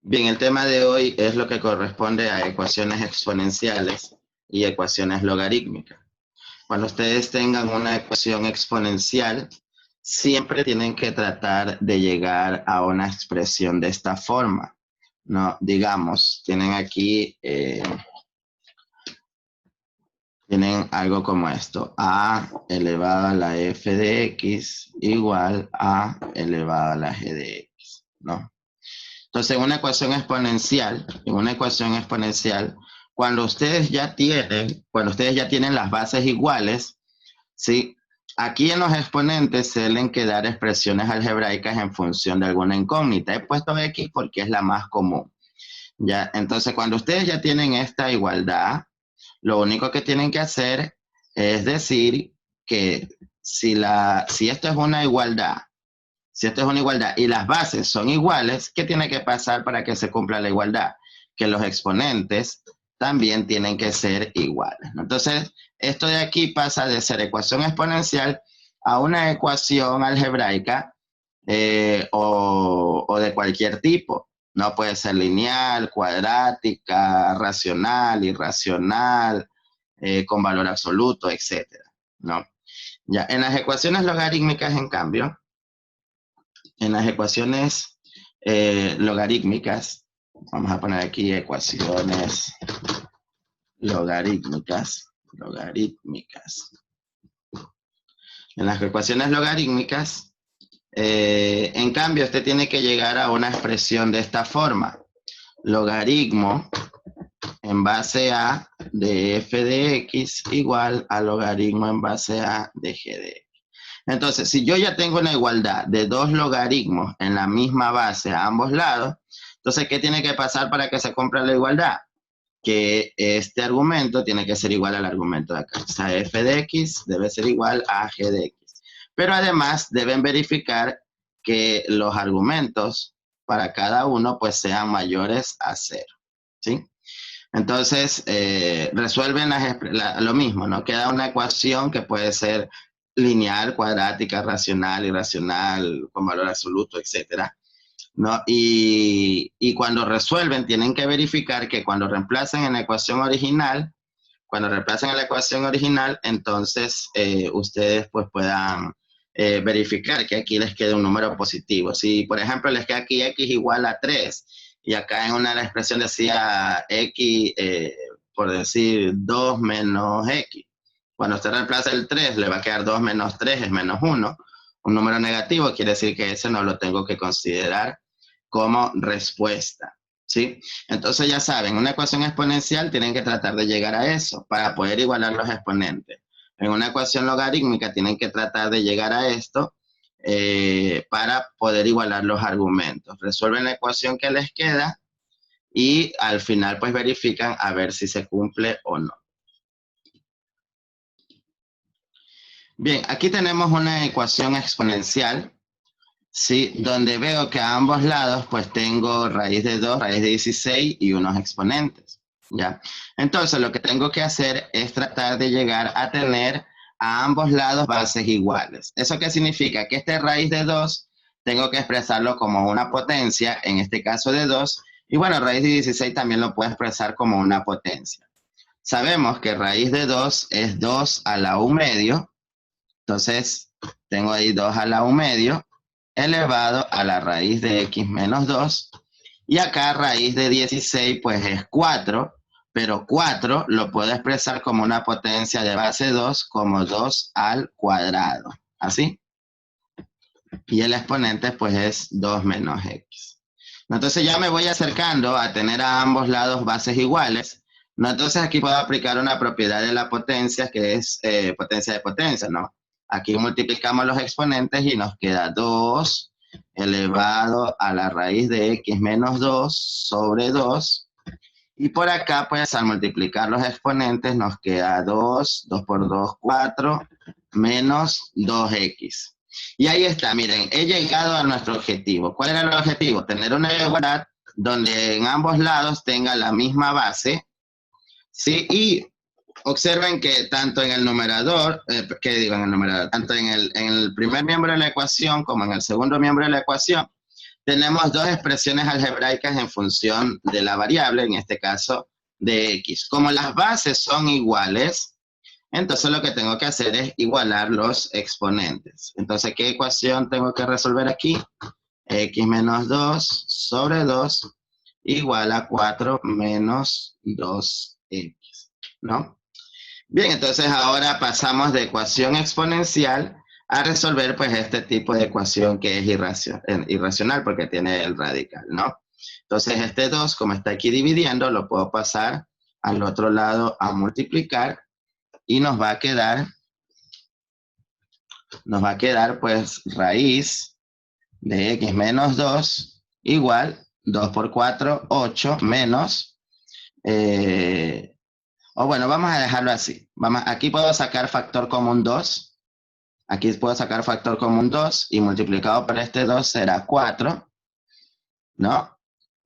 Bien, el tema de hoy es lo que corresponde a ecuaciones exponenciales y ecuaciones logarítmicas. Cuando ustedes tengan una ecuación exponencial, siempre tienen que tratar de llegar a una expresión de esta forma. No, digamos, tienen aquí, tienen algo como esto: a elevado a la f de x igual a elevado a la g de x, ¿no? Entonces, en una ecuación exponencial, cuando ustedes ya tienen las bases iguales, ¿sí? Aquí en los exponentes suelen quedar expresiones algebraicas en función de alguna incógnita. He puesto X porque es la más común, ¿ya? Entonces, cuando ustedes ya tienen esta igualdad, lo único que tienen que hacer es decir que si esto es una igualdad, si esto es una igualdad y las bases son iguales, ¿qué tiene que pasar para que se cumpla la igualdad? Que los exponentes también tienen que ser iguales. Entonces, esto de aquí pasa de ser ecuación exponencial a una ecuación algebraica o de cualquier tipo. No puede ser lineal, cuadrática, racional, irracional, con valor absoluto, etcétera, ¿no? Ya, en las ecuaciones logarítmicas, en cambio, en las ecuaciones logarítmicas, vamos a poner aquí ecuaciones logarítmicas. En las ecuaciones logarítmicas, en cambio, usted tiene que llegar a una expresión de esta forma: logaritmo en base a de f de x igual a logaritmo en base a de g de x. Entonces, si yo ya tengo una igualdad de dos logaritmos en la misma base a ambos lados, entonces, ¿qué tiene que pasar para que se cumpla la igualdad? Que este argumento tiene que ser igual al argumento de acá. O sea, f de x debe ser igual a g de x. Pero además deben verificar que los argumentos para cada uno pues sean mayores a 0. ¿Sí? Entonces, resuelven lo mismo, ¿no? Queda una ecuación que puede ser lineal, cuadrática, racional, irracional, con valor absoluto, etcétera, ¿no? Y cuando resuelven, tienen que verificar que cuando reemplacen en la ecuación original, entonces ustedes pues puedan verificar que aquí les quede un número positivo. Si, por ejemplo, les queda aquí x igual a 3 y acá en una la expresión decía x, por decir 2 menos x, cuando usted reemplaza el 3 le va a quedar 2 menos 3 es menos 1, un número negativo, quiere decir que ese no lo tengo que considerar como respuesta, ¿sí? Entonces ya saben, una ecuación exponencial tienen que tratar de llegar a eso para poder igualar los exponentes. En una ecuación logarítmica tienen que tratar de llegar a esto para poder igualar los argumentos. Resuelven la ecuación que les queda y al final pues verifican a ver si se cumple o no. Bien, aquí tenemos una ecuación exponencial, ¿sí? Donde veo que a ambos lados pues tengo raíz de 2, raíz de 16 y unos exponentes, ¿ya? Entonces lo que tengo que hacer es tratar de llegar a tener a ambos lados bases iguales. ¿Eso qué significa? Que este raíz de 2 tengo que expresarlo como una potencia, en este caso de 2, y bueno, raíz de 16 también lo puedo expresar como una potencia. Sabemos que raíz de 2 es 2 a la u medio, entonces tengo ahí 2 a la u medio, elevado a la raíz de x menos 2. Y acá raíz de 16 pues es 4, pero 4 lo puedo expresar como una potencia de base 2 como 2 al cuadrado. ¿Así? Y el exponente pues es 2 menos x. Entonces ya me voy acercando a tener a ambos lados bases iguales, ¿no? Entonces aquí puedo aplicar una propiedad de la potencia que es potencia de potencia, ¿no? Aquí multiplicamos los exponentes y nos queda 2 elevado a la raíz de x menos 2 sobre 2. Y por acá, pues al multiplicar los exponentes nos queda 2, 2 por 2, 4, menos 2x. Y ahí está, miren, he llegado a nuestro objetivo. ¿Cuál era el objetivo? Tener una igualdad donde en ambos lados tenga la misma base, ¿sí? Y observen que tanto en el numerador, ¿qué digo en el numerador? Tanto en el primer miembro de la ecuación como en el segundo miembro de la ecuación, tenemos dos expresiones algebraicas en función de la variable, en este caso de x. Como las bases son iguales, entonces lo que tengo que hacer es igualar los exponentes. Entonces, ¿qué ecuación tengo que resolver aquí? X menos 2 sobre 2 igual a 4 menos 2x, ¿no? Bien, entonces ahora pasamos de ecuación exponencial a resolver pues este tipo de ecuación que es irracional porque tiene el radical, ¿no? Entonces este 2, como está aquí dividiendo, lo puedo pasar al otro lado a multiplicar y nos va a quedar pues raíz de x menos 2 igual 2 por 4, 8 menos, o bueno, vamos a dejarlo así. Aquí puedo sacar factor común 2. Aquí puedo sacar factor común 2 y multiplicado por este 2 será 4, ¿no?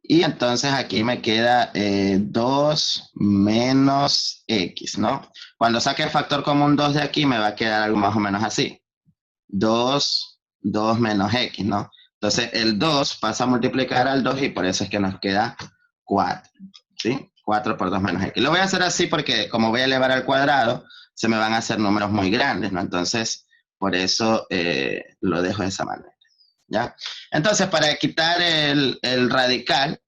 Y entonces aquí me queda 2 menos x, ¿no? Cuando saque el factor común 2 de aquí me va a quedar algo más o menos así. 2 menos x, ¿no? Entonces el 2 pasa a multiplicar al 2 y por eso es que nos queda 4, ¿sí? 4 por 2 menos x. Lo voy a hacer así porque como voy a elevar al cuadrado, se me van a hacer números muy grandes, ¿no? Entonces, por eso lo dejo de esa manera, ¿ya? Entonces, para quitar el radical,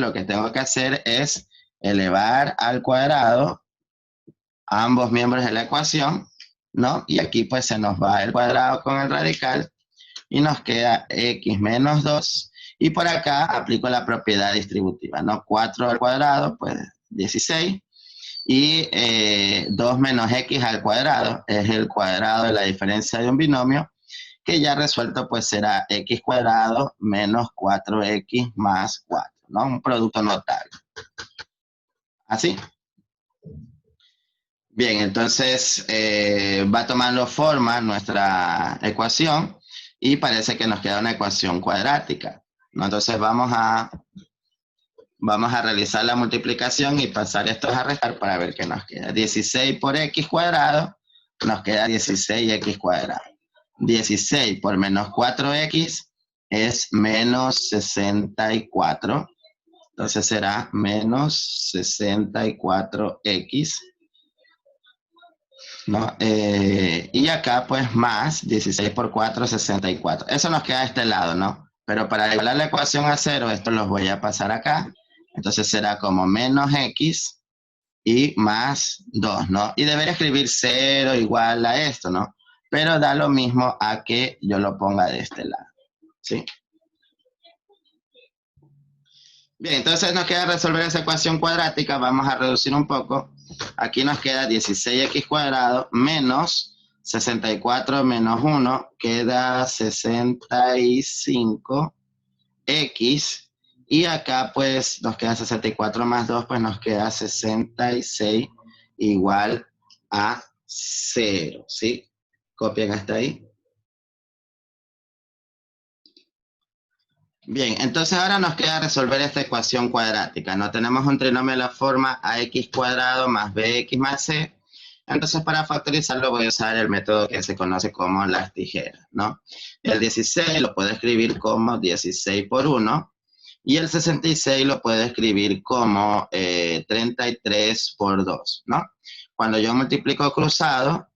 lo que tengo que hacer es elevar al cuadrado ambos miembros de la ecuación, ¿no? Y aquí pues se nos va el cuadrado con el radical y nos queda x menos 2. Y por acá aplico la propiedad distributiva, ¿no? 4 al cuadrado, pues 16. Y 2 menos x al cuadrado es el cuadrado de la diferencia de un binomio, que ya resuelto pues será x cuadrado menos 4x más 4, ¿no? Un producto notable. ¿Así? Bien, entonces va tomando forma nuestra ecuación y parece que nos queda una ecuación cuadrática, ¿no? Entonces vamos a realizar la multiplicación y pasar estos a restar para ver qué nos queda. 16 por x cuadrado nos queda 16x cuadrado. 16 por menos 4x es menos 64. Entonces será menos 64x, ¿no? Y acá pues más 16 por 4, 64. Eso nos queda de este lado, ¿no? Pero para igualar la ecuación a 0, esto los voy a pasar acá. Entonces será como menos x y más 2, ¿no? Y debería escribir 0 igual a esto, ¿no? Pero da lo mismo a que yo lo ponga de este lado, ¿sí? Bien, entonces nos queda resolver esa ecuación cuadrática. Vamos a reducir un poco. Aquí nos queda 16x cuadrado menos 64 menos 1, queda 65x. Y acá pues nos queda 64 más 2, pues nos queda 66 igual a 0, ¿sí? Copien hasta ahí. Bien, entonces ahora nos queda resolver esta ecuación cuadrática, ¿no? Tenemos un trinomio de la forma ax cuadrado más bx más c. Entonces para factorizarlo voy a usar el método que se conoce como las tijeras, ¿no? El 16 lo puedo escribir como 16 por 1 y el 66 lo puedo escribir como 33 por 2, ¿no? Cuando yo multiplico cruzado,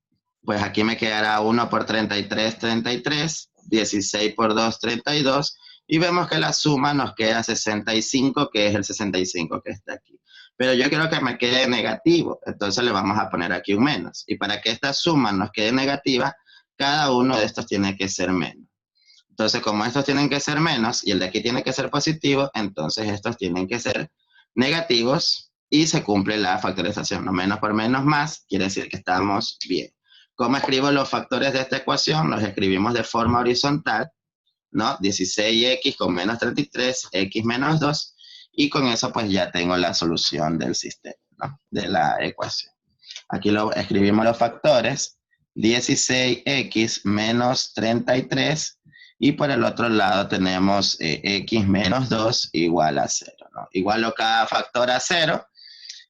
pues aquí me quedará 1 por 33, 33, 16 por 2, 32, y vemos que la suma nos queda 65, que es el 65 que está aquí. Pero yo quiero que me quede negativo, entonces le vamos a poner aquí un menos. Y para que esta suma nos quede negativa, cada uno de estos tiene que ser menos. Entonces, como estos tienen que ser menos y el de aquí tiene que ser positivo, entonces estos tienen que ser negativos y se cumple la factorización. No menos por menos más, quiere decir que estamos bien. ¿Cómo escribo los factores de esta ecuación? Los escribimos de forma horizontal, ¿no? 16x con menos 33, x menos 2, y con eso pues ya tengo la solución del sistema, ¿no? De la ecuación. Aquí escribimos los factores, 16x menos 33, y por el otro lado tenemos x menos 2 igual a 0, ¿no? Igualo cada factor a 0,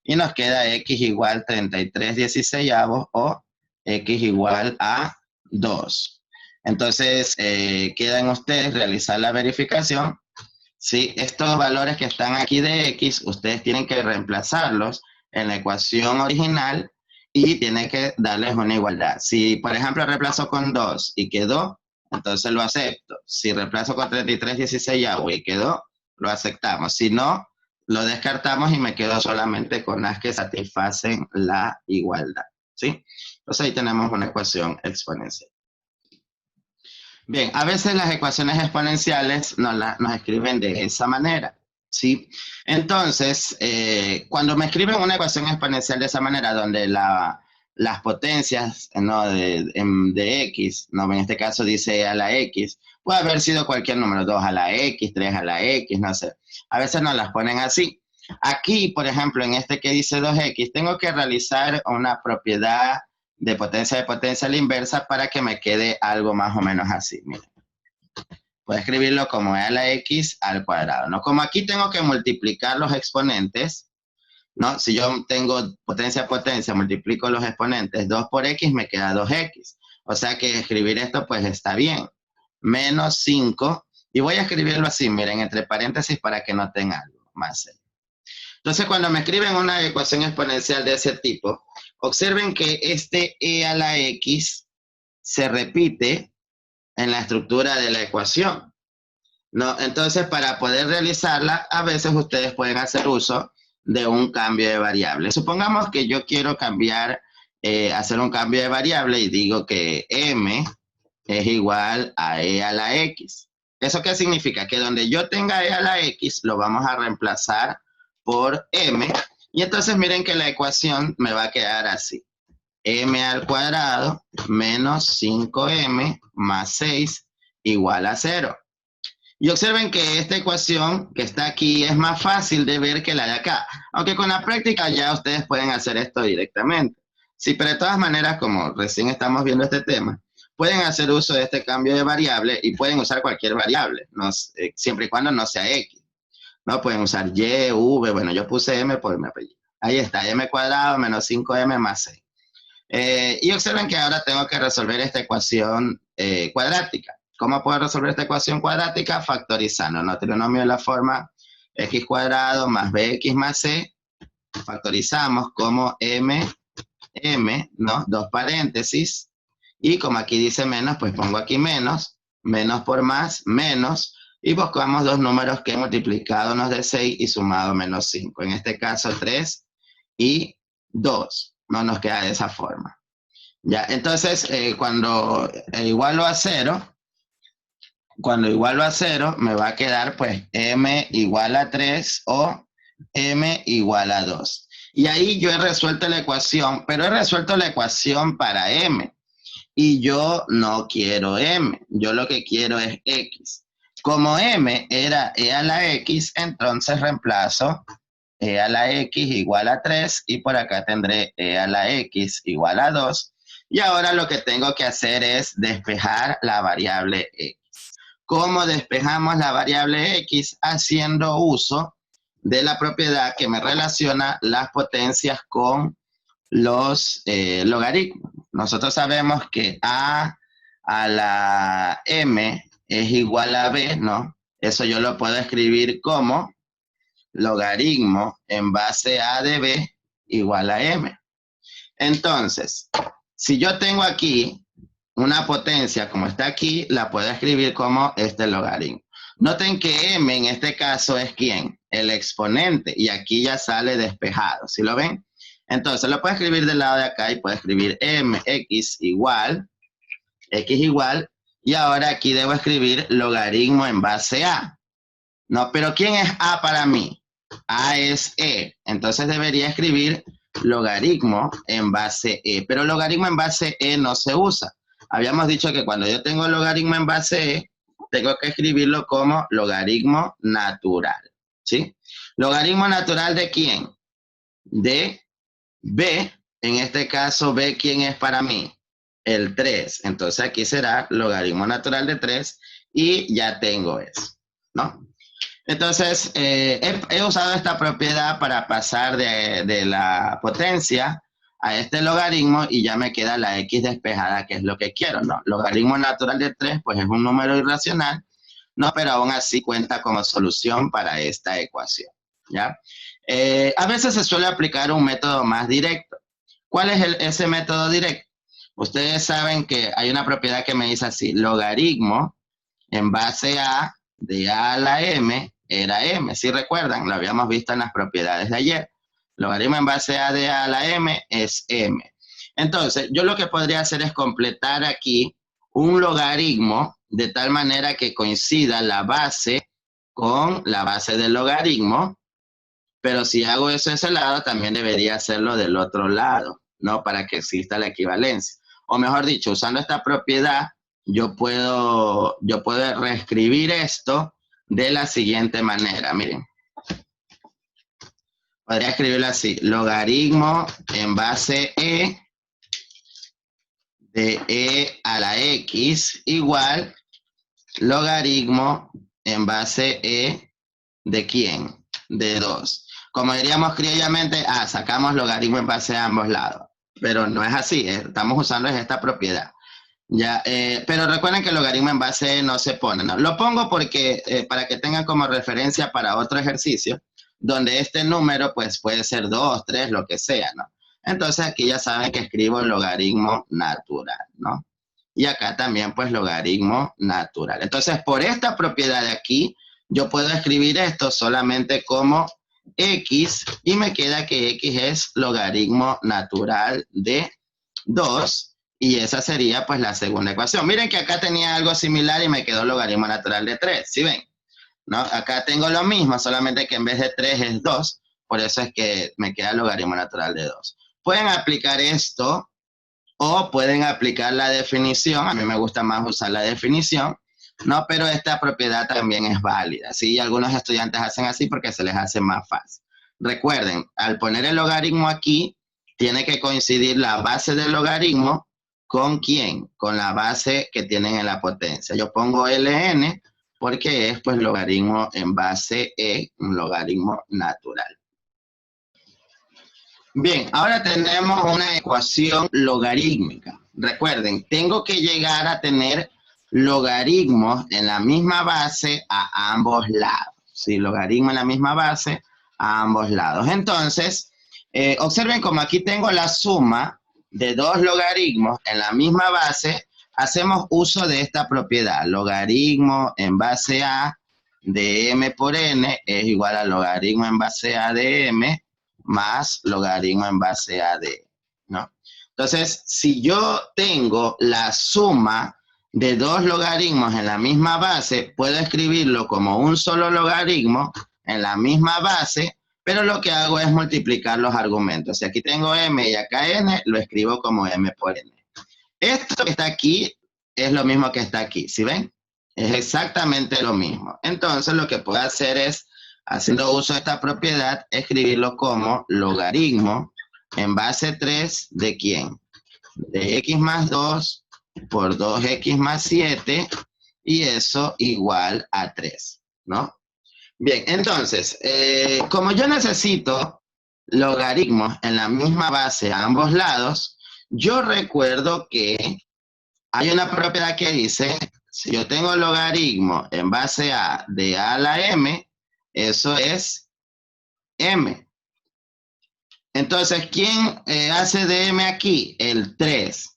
y nos queda x igual 33 16avos o x igual a 2. Entonces, queda en ustedes realizar la verificación. ¿Sí? Estos valores que están aquí de X, ustedes tienen que reemplazarlos en la ecuación original y tienen que darles una igualdad. Si, por ejemplo, reemplazo con 2 y quedó, entonces lo acepto. Si reemplazo con 33,16 y hago y quedó, lo aceptamos. Si no, lo descartamos y me quedo solamente con las que satisfacen la igualdad. ¿Sí? Entonces ahí tenemos una ecuación exponencial. Bien, a veces las ecuaciones exponenciales nos escriben de esa manera, ¿sí? Entonces, cuando me escriben una ecuación exponencial de esa manera, donde las potencias, ¿no? de X, ¿no? En este caso dice e a la X, puede haber sido cualquier número, 2 a la X, 3 a la X, no sé. A veces nos las ponen así. Aquí, por ejemplo, en este que dice 2X, tengo que realizar una propiedad de potencia a la inversa para que me quede algo más o menos así. Miren. Puedo escribirlo como e a la X al cuadrado, ¿no? Como aquí tengo que multiplicar los exponentes, ¿no? Si yo tengo potencia a potencia, multiplico los exponentes, 2 por X me queda 2X. O sea que escribir esto pues está bien. Menos 5, y voy a escribirlo así, miren, entre paréntesis para que noten algo más. Entonces, cuando me escriben una ecuación exponencial de ese tipo, observen que este e a la X se repite en la estructura de la ecuación, ¿no? Entonces, para poder realizarla, a veces ustedes pueden hacer uso de un cambio de variable. Supongamos que yo quiero cambiar, hacer un cambio de variable y digo que m es igual a e a la X. ¿Eso qué significa? Que donde yo tenga e a la X, lo vamos a reemplazar por m. Y entonces miren que la ecuación me va a quedar así. M al cuadrado menos 5m más 6 igual a 0. Y observen que esta ecuación que está aquí es más fácil de ver que la de acá. Aunque con la práctica ya ustedes pueden hacer esto directamente. Sí, pero de todas maneras, como recién estamos viendo este tema, pueden hacer uso de este cambio de variable y pueden usar cualquier variable, ¿no? Siempre y cuando no sea X. ¿No? Pueden usar Y, V, bueno, yo puse M por mi apellido. Ahí está, M cuadrado menos 5M más 6. Y observen que ahora tengo que resolver esta ecuación cuadrática. ¿Cómo puedo resolver esta ecuación cuadrática? Factorizando, ¿no? Trinomio de la forma x cuadrado más bx más c. Factorizamos como m, ¿no? Dos paréntesis. Y como aquí dice menos, pues pongo aquí menos. Menos por más, menos. Y buscamos dos números que multiplicado nos dé 6 y sumado menos 5. En este caso 3 y 2. No nos queda de esa forma. Ya, entonces cuando igualo a 0, me va a quedar pues m igual a 3 o m igual a 2. Y ahí yo he resuelto la ecuación, pero he resuelto la ecuación para m. Y yo no quiero m, yo lo que quiero es x. Como m era e a la x, entonces reemplazo e a la x igual a 3 y por acá tendré e a la x igual a 2. Y ahora lo que tengo que hacer es despejar la variable x. ¿Cómo despejamos la variable x? Haciendo uso de la propiedad que me relaciona las potencias con los logaritmos. Nosotros sabemos que a la m es igual a b, ¿no? Eso yo lo puedo escribir como logaritmo en base a de b igual a m. Entonces, si yo tengo aquí una potencia como está aquí, la puedo escribir como este logaritmo. Noten que m en este caso es ¿quién? El exponente, y aquí ya sale despejado, ¿sí lo ven? Entonces lo puedo escribir del lado de acá y puedo escribir mx igual, y ahora aquí debo escribir logaritmo en base a. No, pero ¿quién es a para mí? A es e, entonces debería escribir logaritmo en base e, pero logaritmo en base e no se usa. Habíamos dicho que cuando yo tengo logaritmo en base e, tengo que escribirlo como logaritmo natural, ¿sí? ¿Logaritmo natural de quién? De b, en este caso b, ¿quién es para mí? El 3, entonces aquí será logaritmo natural de 3 y ya tengo eso, ¿no? Entonces, he usado esta propiedad para pasar de la potencia a este logaritmo y ya me queda la x despejada, que es lo que quiero, ¿no? Logaritmo natural de 3, pues es un número irracional, ¿no? Pero aún así cuenta como solución para esta ecuación, ¿ya? A veces se suele aplicar un método más directo. ¿Cuál es ese método directo? Ustedes saben que hay una propiedad que me dice así, logaritmo en base a de a la m era m. Si recuerdan, lo habíamos visto en las propiedades de ayer. Logaritmo en base a de a la m es m. Entonces, yo lo que podría hacer es completar aquí un logaritmo de tal manera que coincida la base con la base del logaritmo, pero si hago eso de ese lado, también debería hacerlo del otro lado, ¿no? Para que exista la equivalencia. O mejor dicho, usando esta propiedad, yo puedo reescribir esto de la siguiente manera. Miren, podría escribirlo así, logaritmo en base de e a la x igual logaritmo en base ¿de quién? De 2. Como diríamos criollamente, sacamos logaritmo en base a ambos lados. Pero no es así, estamos usando esta propiedad. Ya, pero recuerden que el logaritmo en base no se pone, ¿no? Lo pongo porque para que tengan como referencia para otro ejercicio, donde este número pues puede ser 2, 3, lo que sea, ¿no? Entonces aquí ya saben que escribo el logaritmo natural, ¿no? Y acá también pues logaritmo natural. Entonces por esta propiedad de aquí, yo puedo escribir esto solamente como x y me queda que x es logaritmo natural de 2. Y esa sería pues la segunda ecuación. Miren que acá tenía algo similar y me quedó logaritmo natural de 3. ¿Sí ven? ¿No? Acá tengo lo mismo, solamente que en vez de 3 es 2. Por eso es que me queda logaritmo natural de 2. Pueden aplicar esto o pueden aplicar la definición. A mí me gusta más usar la definición, ¿no? Pero esta propiedad también es válida. ¿Sí? Algunos estudiantes hacen así porque se les hace más fácil. Recuerden, al poner el logaritmo aquí, tiene que coincidir la base del logaritmo ¿con quién? Con la base que tienen en la potencia. Yo pongo ln porque es pues logaritmo en base un logaritmo natural. Bien, ahora tenemos una ecuación logarítmica. Recuerden, tengo que llegar a tener logaritmos en la misma base a ambos lados. Sí, logaritmo en la misma base a ambos lados. Entonces, observen como aquí tengo la suma de dos logaritmos en la misma base, hacemos uso de esta propiedad. Logaritmo en base a de m por n es igual a logaritmo en base a de m más logaritmo en base a de, ¿no? Entonces, si yo tengo la suma de dos logaritmos en la misma base, puedo escribirlo como un solo logaritmo en la misma base, pero lo que hago es multiplicar los argumentos. Si aquí tengo m y acá n, lo escribo como m por n. Esto que está aquí es lo mismo que está aquí, ¿sí ven? Es exactamente lo mismo. Entonces, lo que puedo hacer es, haciendo uso de esta propiedad, escribirlo como logaritmo en base 3 ¿de quién? De x más 2 por 2x más 7 y eso igual a 3, ¿no? Bien, entonces, como yo necesito logaritmos en la misma base a ambos lados, yo recuerdo que hay una propiedad que dice, si yo tengo logaritmo en base a de a la m, eso es m. Entonces, ¿quién hace de m aquí? El 3.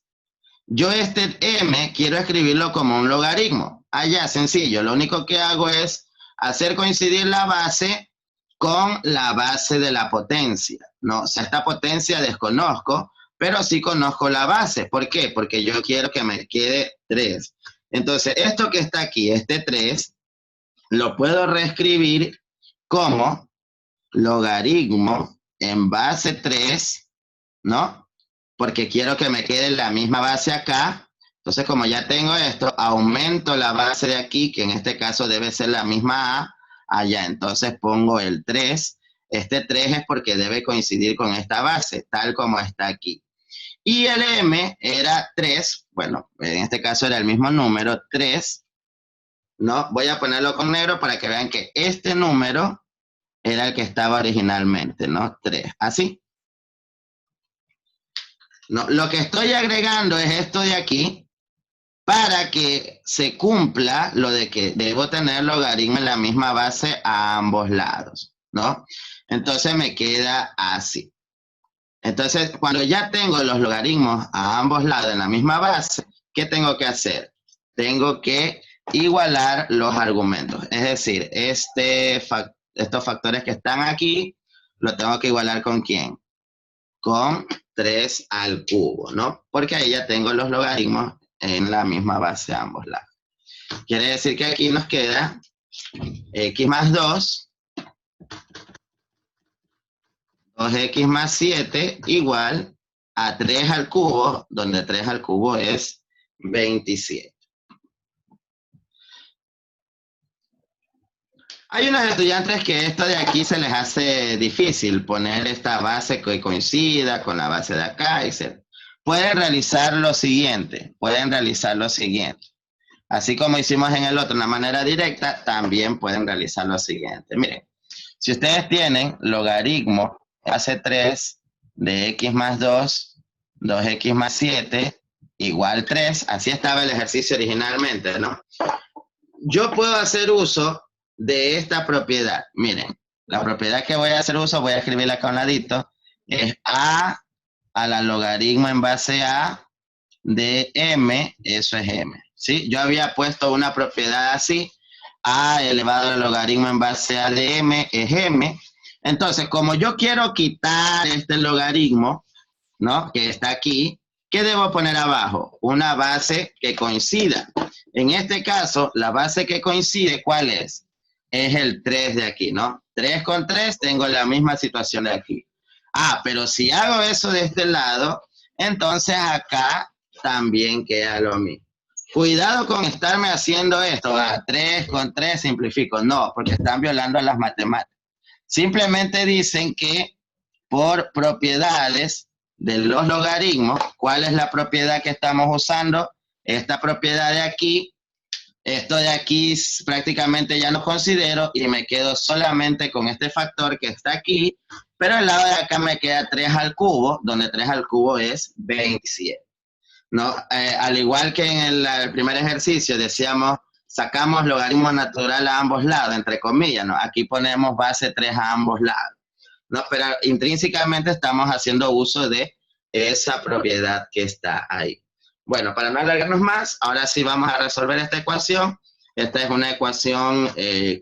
Yo este m quiero escribirlo como un logaritmo. Allá, sencillo. Lo único que hago es hacer coincidir la base con la base de la potencia, ¿no? O sea, esta potencia desconozco, pero sí conozco la base. ¿Por qué? Porque yo quiero que me quede 3. Entonces, esto que está aquí, este 3, lo puedo reescribir como logaritmo en base 3, ¿no? Porque quiero que me quede la misma base acá. Entonces, como ya tengo esto, aumento la base de aquí, que en este caso debe ser la misma a, allá. Entonces pongo el 3. Este 3 es porque debe coincidir con esta base, tal como está aquí. Y el m era 3, bueno, en este caso era el mismo número, 3, ¿no? Voy a ponerlo con negro para que vean que este número era el que estaba originalmente, ¿no? 3, así. No, lo que estoy agregando es esto de aquí para que se cumpla lo de que debo tener logaritmo en la misma base a ambos lados, ¿no? Entonces me queda así. Entonces, cuando ya tengo los logaritmos a ambos lados en la misma base, ¿qué tengo que hacer? Tengo que igualar los argumentos. Es decir, estos factores que están aquí, lo tengo que igualar ¿con quién? Con 3 al cubo, ¿no? Porque ahí ya tengo los logaritmos en la misma base a ambos lados. Quiere decir que aquí nos queda x más 2, 2x más 7 igual a 3 al cubo, donde 3 al cubo es 27. Hay unos estudiantes que esto de aquí se les hace difícil poner esta base que coincida con la base de acá, etc. Pueden realizar lo siguiente. Así como hicimos en el otro de una manera directa, también pueden realizar lo siguiente. Miren, si ustedes tienen logaritmo base 3 de x más 2, 2x más 7, igual 3, así estaba el ejercicio originalmente, ¿no? Yo puedo hacer uso de esta propiedad. Miren, la propiedad que voy a hacer uso, voy a escribirla acá a un ladito, es a la logaritmo en base a de m, eso es m. ¿Sí? Yo había puesto una propiedad así, a elevado al logaritmo en base a de m es m. Entonces, como yo quiero quitar este logaritmo, ¿no? Que está aquí, ¿qué debo poner abajo? Una base que coincida. En este caso, la base que coincide, ¿cuál es? Es el 3 de aquí, ¿no? 3 con 3 tengo la misma situación de aquí. Ah, pero si hago eso de este lado, entonces acá también queda lo mismo. Cuidado con estarme haciendo esto, 3 con 3 simplifico. No, porque están violando las matemáticas. Simplemente dicen que por propiedades de los logaritmos, ¿cuál es la propiedad que estamos usando? Esta propiedad de aquí, esto de aquí prácticamente ya no considero y me quedo solamente con este factor que está aquí, pero al lado de acá me queda 3 al cubo, donde 3 al cubo es 27. ¿No? Al igual que en el primer ejercicio decíamos, sacamos logaritmo natural a ambos lados, entre comillas, ¿no? Aquí ponemos base 3 a ambos lados. ¿No? Pero intrínsecamente estamos haciendo uso de esa propiedad que está ahí. Bueno, para no alargarnos más, ahora sí vamos a resolver esta ecuación. Esta es una ecuación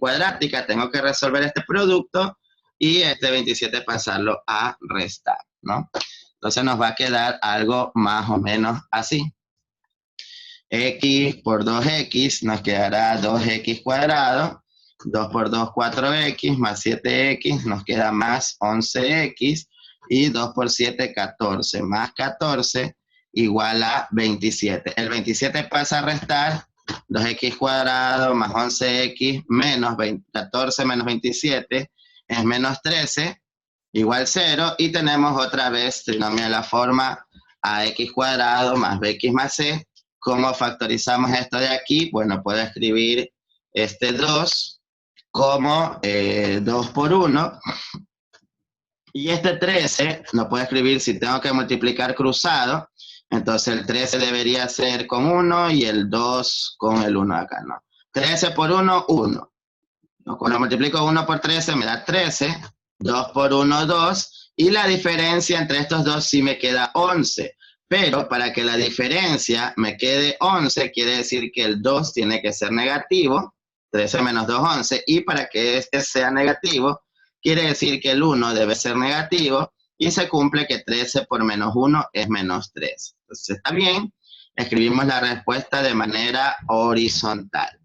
cuadrática, tengo que resolver este producto y este 27 pasarlo a restar, ¿no? Entonces nos va a quedar algo más o menos así. X por 2x nos quedará 2x cuadrado. 2 por 2, 4x, más 7x, nos queda más 11x, y 2 por 7, 14, más 14, igual a 27. El 27 pasa a restar, 2x cuadrado más 11x menos 14 menos 27 es menos 13, igual 0, y tenemos otra vez trinomio de la forma ax cuadrado más bx más c. ¿Cómo factorizamos esto de aquí? Bueno, puedo escribir este 2 como 2 por 1. Y este 13 lo puedo escribir si tengo que multiplicar cruzado. Entonces el 13 debería ser con 1 y el 2 con el 1 acá, ¿no? 13 por 1, 1. Cuando multiplico 1 por 13 me da 13. 2 por 1, 2. Y la diferencia entre estos dos sí me queda 11. Pero para que la diferencia me quede 11, quiere decir que el 2 tiene que ser negativo. 13 menos 2, 11. Y para que este sea negativo, quiere decir que el 1 debe ser negativo. Y se cumple que 13 por menos 1 es menos 3. Entonces está bien. Escribimos la respuesta de manera horizontal.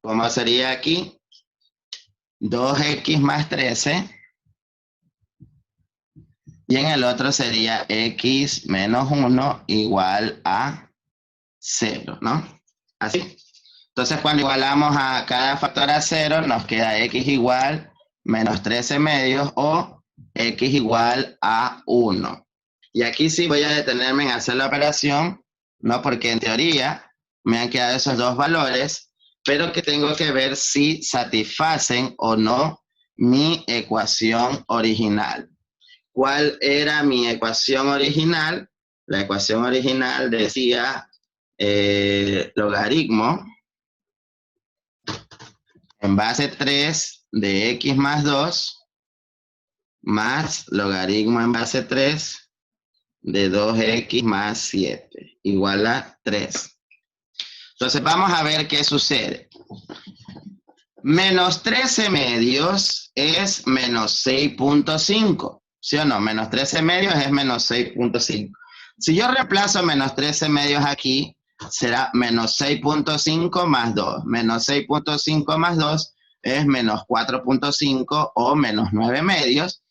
¿Cómo sería aquí? 2x más 13. Y en el otro sería x menos 1 igual a 0, ¿no? Así. Entonces, cuando igualamos a cada factor a 0, nos queda x igual menos 13 medios o x igual a 1. Y aquí sí voy a detenerme en hacer la operación, ¿no? Porque en teoría me han quedado esos dos valores, pero que tengo que ver si satisfacen o no mi ecuación original. ¿cuál era mi ecuación original? La ecuación original decía logaritmo en base 3 de x más 2 más logaritmo en base 3 de 2x más 7 igual a 3. Entonces vamos a ver qué sucede. Menos 13 medios es menos 6.5. ¿Sí o no? Menos 13 medios es menos 6.5. Si yo reemplazo menos 13 medios aquí, será menos 6.5 más 2. Menos 6.5 más 2 es menos 4.5 o menos 9 medios.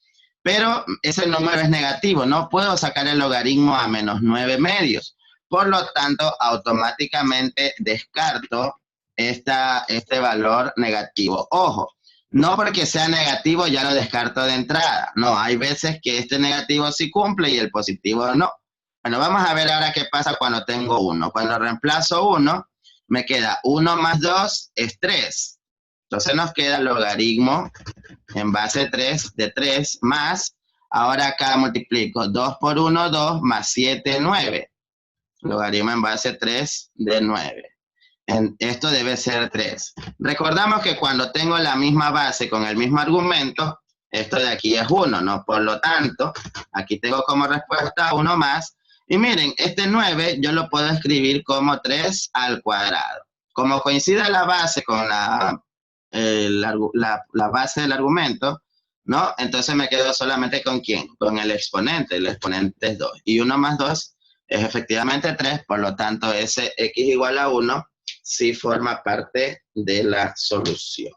Pero ese número es negativo. No puedo sacar el logaritmo a menos 9 medios. Por lo tanto, automáticamente descarto este valor negativo. Ojo, no porque sea negativo ya lo descarto de entrada. No, hay veces que este negativo sí cumple y el positivo no. Bueno, vamos a ver ahora qué pasa cuando tengo 1. Cuando reemplazo 1, me queda 1 más 2 es 3. Entonces nos queda el logaritmo en base 3 de 3 más, ahora acá multiplico 2 por 1, 2 más 7, 9. Logaritmo en base 3 de 9. Esto debe ser 3. Recordamos que cuando tengo la misma base con el mismo argumento, esto de aquí es 1, ¿no? Por lo tanto, aquí tengo como respuesta 1 más. Y miren, este 9 yo lo puedo escribir como 3 al cuadrado. Como coincide la base con la base del argumento, ¿no? Entonces me quedo solamente con ¿quién? Con el exponente es 2. Y 1 más 2 es efectivamente 3, por lo tanto ese x igual a 1 sí forma parte de la solución.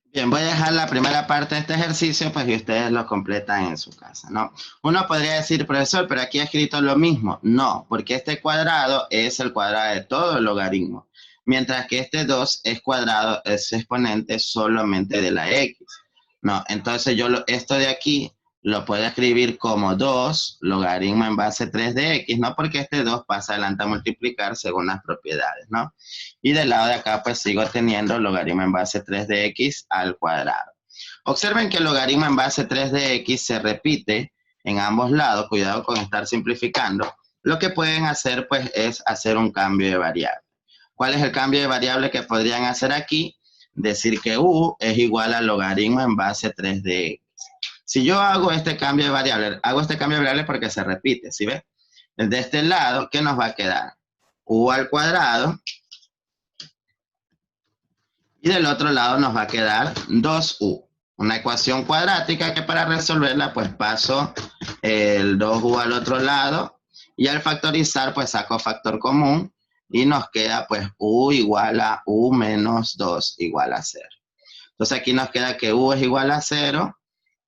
Bien, voy a dejar la primera parte de este ejercicio, pues y ustedes lo completan en su casa, ¿no? Uno podría decir, profesor, pero aquí he escrito lo mismo. No, porque este cuadrado es el cuadrado de todo el logaritmo, mientras que este 2 es cuadrado, es exponente solamente de la x. No, entonces esto de aquí lo puedo escribir como 2 logaritmo en base 3 de x, ¿no? Porque este 2 pasa adelante a multiplicar según las propiedades, ¿no? Y del lado de acá, pues sigo teniendo logaritmo en base 3 de x al cuadrado. Observen que el logaritmo en base 3 de x se repite en ambos lados. Cuidado con estar simplificando. Lo que pueden hacer, pues, es hacer un cambio de variable. ¿Cuál es el cambio de variable que podrían hacer aquí? Decir que u es igual al logaritmo en base 3 de x. Si yo hago este cambio de variable, porque se repite, ¿sí ves? De este lado, ¿qué nos va a quedar? U al cuadrado. Y del otro lado nos va a quedar 2u. Una ecuación cuadrática que para resolverla, pues paso el 2u al otro lado. Y al factorizar, pues saco factor común. Y nos queda, pues, u igual a u menos 2 igual a 0. Entonces aquí nos queda que u es igual a 0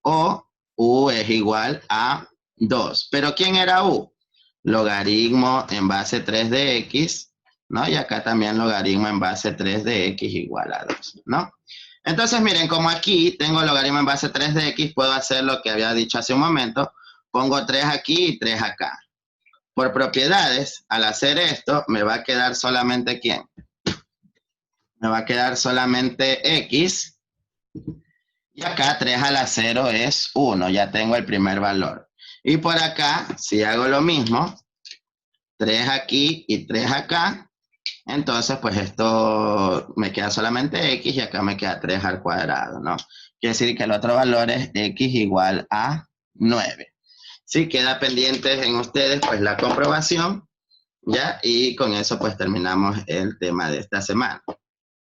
o u es igual a 2. ¿Pero quién era u? Logaritmo en base 3 de x, ¿no? Y acá también logaritmo en base 3 de x igual a 2, ¿no? Entonces, miren, como aquí tengo logaritmo en base 3 de x, puedo hacer lo que había dicho hace un momento. Pongo 3 aquí y 3 acá. Por propiedades, al hacer esto, me va a quedar solamente ¿quién? Me va a quedar solamente x. Y acá 3 a la 0 es 1, ya tengo el primer valor. Y por acá, si hago lo mismo, 3 aquí y 3 acá, entonces pues esto me queda solamente x y acá me queda 3 al cuadrado, ¿no? Quiere decir que el otro valor es x igual a 9. Sí, queda pendiente en ustedes pues la comprobación, ¿ya? Y con eso pues terminamos el tema de esta semana.